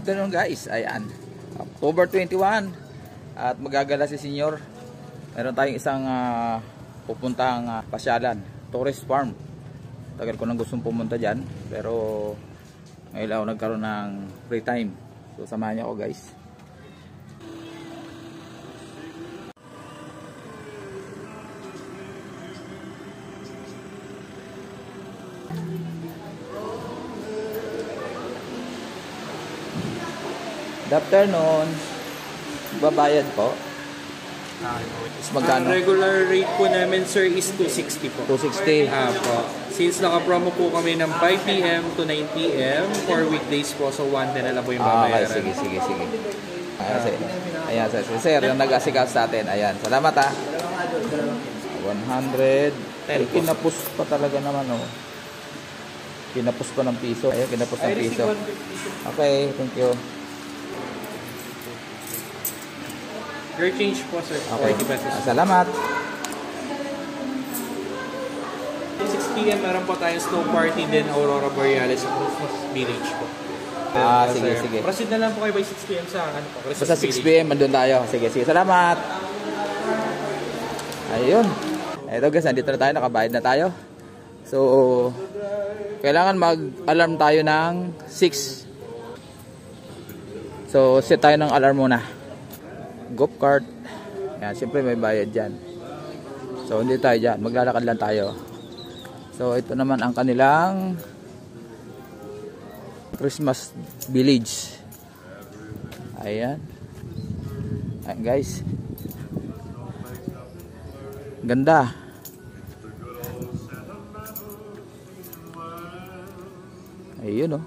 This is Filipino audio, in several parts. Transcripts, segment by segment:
afternoon guys, ayan, October 21 at magagala si Senyor. Meron tayong isang pupuntang pasyalan, tourist farm. Tagal ko nang gustong pumunta dyan, pero ngayon ako nagkaroon ng free time, so samahan niyo ako guys. Good afternoon. Babayad po. Magkano? Regular rate po namin sir is 260 po. 260. Po. Since naka-promo po kami ng 5 PM to 9 PM for weekdays po, so 110 na lang po yung babayaran. Okay, sige. Ayan, sir, yung nag-asikas sa atin. Ayan, salamat 100. Kinapos pa talaga naman, oh. Kinapos pa ng piso. Ayan, kinapos ng piso. Okay, thank you. Your change po sir. Okay. 40 pesos. Salamat. 6 PM meron po tayong snow party din Aurora Borealis sa Christmas Village po. Sige. Proceed na lang po kayo by 6 PM sa ano po. Basta 6 PM andun tayo. Sige. Salamat. Ayun. Ito guys, nandito na tayo, nakabayad na tayo. So, kailangan mag-alarm tayo ng 6. So, set tayo ng alarm muna. Golf cart. Yan, siyempre may bayad dyan. So, hindi tayo dyan. Maglalakad lang tayo. So, ito naman ang kanilang Christmas Village. Ayan. Ayan guys. Ganda. Ayun, oh.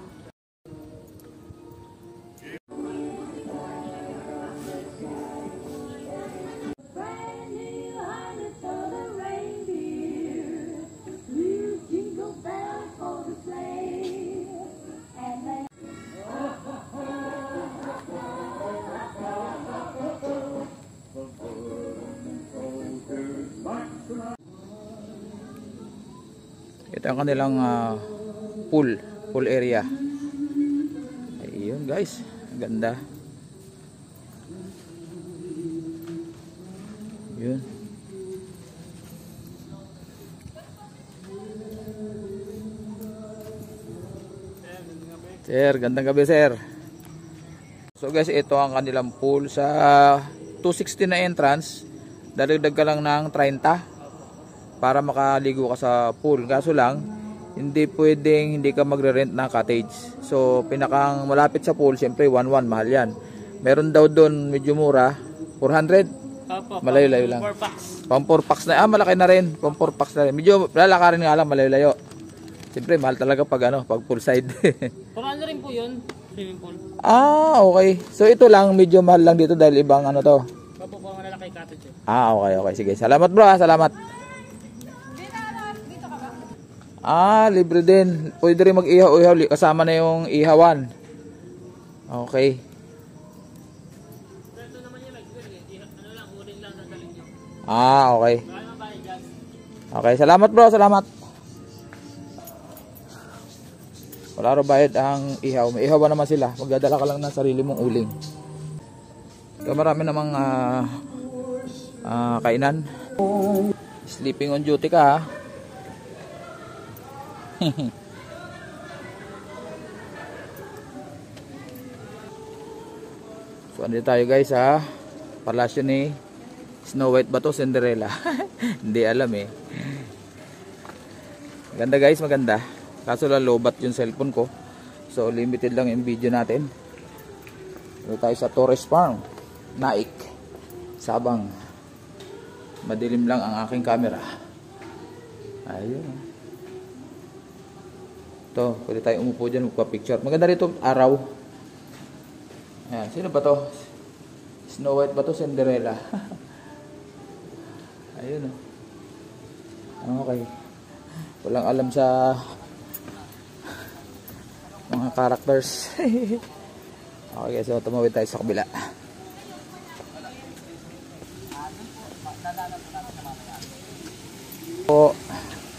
Ito ang kanilang pool area. Ayun guys, ganda. Yun. Sir, gandang gabi sir. So guys, ito ang kanilang pool sa 260 na entrance. Dalagdag ka lang ng 30 para makaligo ka sa pool. Kaso lang, hindi pwedeng hindi ka magre-rent ng cottage. So, pinakang malapit sa pool, siyempre 1-1, mahal yan. Meron daw doon medyo mura, 400. Malayo-layo lang. Pang 4 packs na. Malaki na rin. Pang 4 packs na rin. Medyo lalakarin nga lang, malayo-layo. Siyempre, mahal talaga pag pag poolside. Paano rin po yun? Swimming pool. Okay. So, ito lang, medyo mahal lang dito dahil ibang ano to. Papo po ang lalaki cottage. Okay. Sige. Salamat bro, salamat. Libre din. Pwede rin mag-ihaw-ihaw. Kasama na yung ihawan. Okay. Ito naman yung ano lang, uling lang dadalhin nyo. Okay. Okay, salamat bro, salamat. Wala rin bayad ang ihaw. May ihawan naman sila. Magdadala ka lang ng sarili mong uling. So, marami namang kainan. Sleeping on duty ka ha. So andito tayo guys ha, palasyo ni Snow White ba to, Cinderella? Hindi alam eh. Ganda guys, maganda. Kaso lang lobat yung cellphone ko, so limited lang yung video natin. Andito tayo sa Torres Farm, Naik, Sabang. Madilim lang ang aking camera. Ayun. Ito, pwede tayo umupo dyan, magpa-picture. Maganda rito araw. Ayan, sino ba to? Snow White ba to? Cinderella. Ayun o. Okay. Walang alam sa mga characters. Okay, so tumawid tayo sa kabila. Po,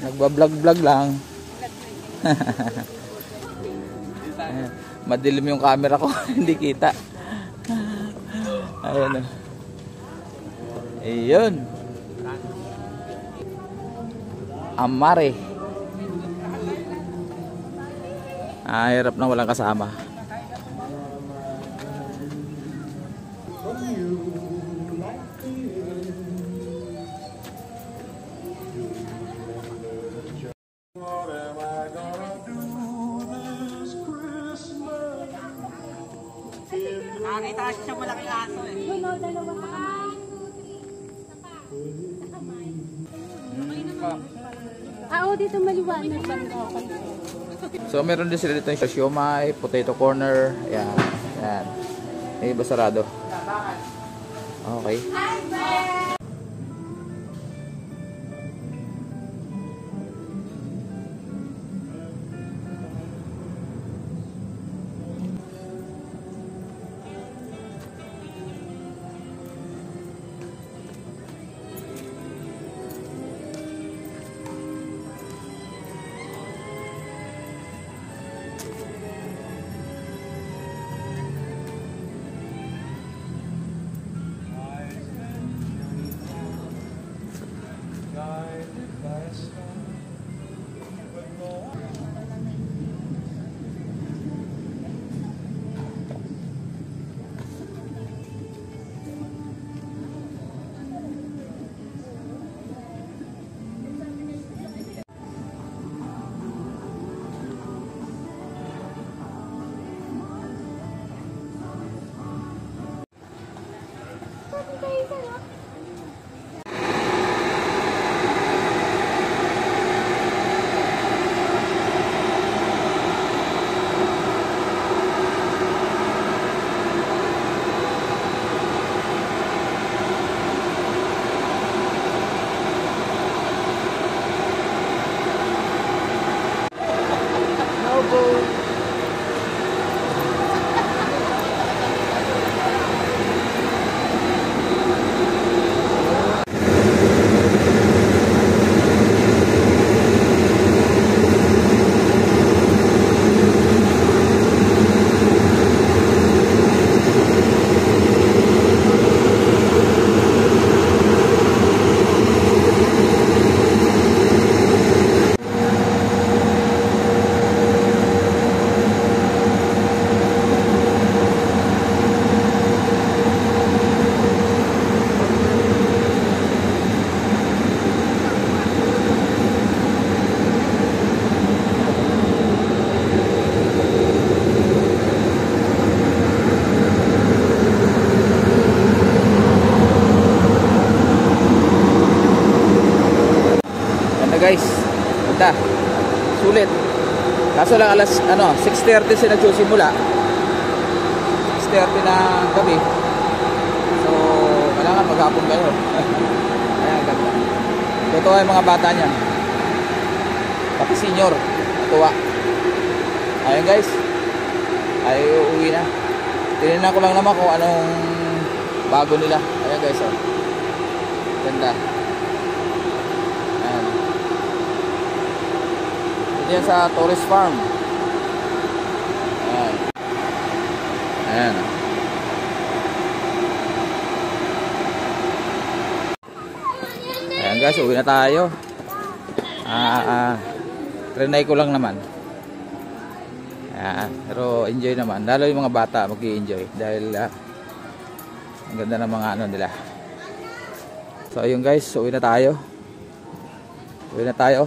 nagba-vlog lang. Madilim yung camera ko, hindi kita. Ayun. Ayun. Amare. Hirap na walang kasama. Nakakita kasi siya malaking aso eh. Oo, dito maliwanag ba? So meron din sila dito yung siomai, potato corner, ayan, ayan. May iba sarado. Okay. Guys, ganda, sulit. Kaso lang alas 6:30 sila nagsisimula, 6:30 na gabi, so kailangan maghapon kayo. Ayan, ganda. Totoo yung mga bata niyan, pati senior natuwa. Ayun guys, ay uuwi na. Tinignan ko lang naman kung anong bago nila. Ayan guys, oh. Ganda. Yan sa Torres Farm. Ayan. Ayan. Ayan guys, uwi na tayo. Trinay ko lang naman. Ayan. Pero enjoy naman. Lalo yung mga bata mag-i-enjoy. Dahil ang ganda ng mga ano nila. So ayun guys, uwi na tayo. Uwi na tayo.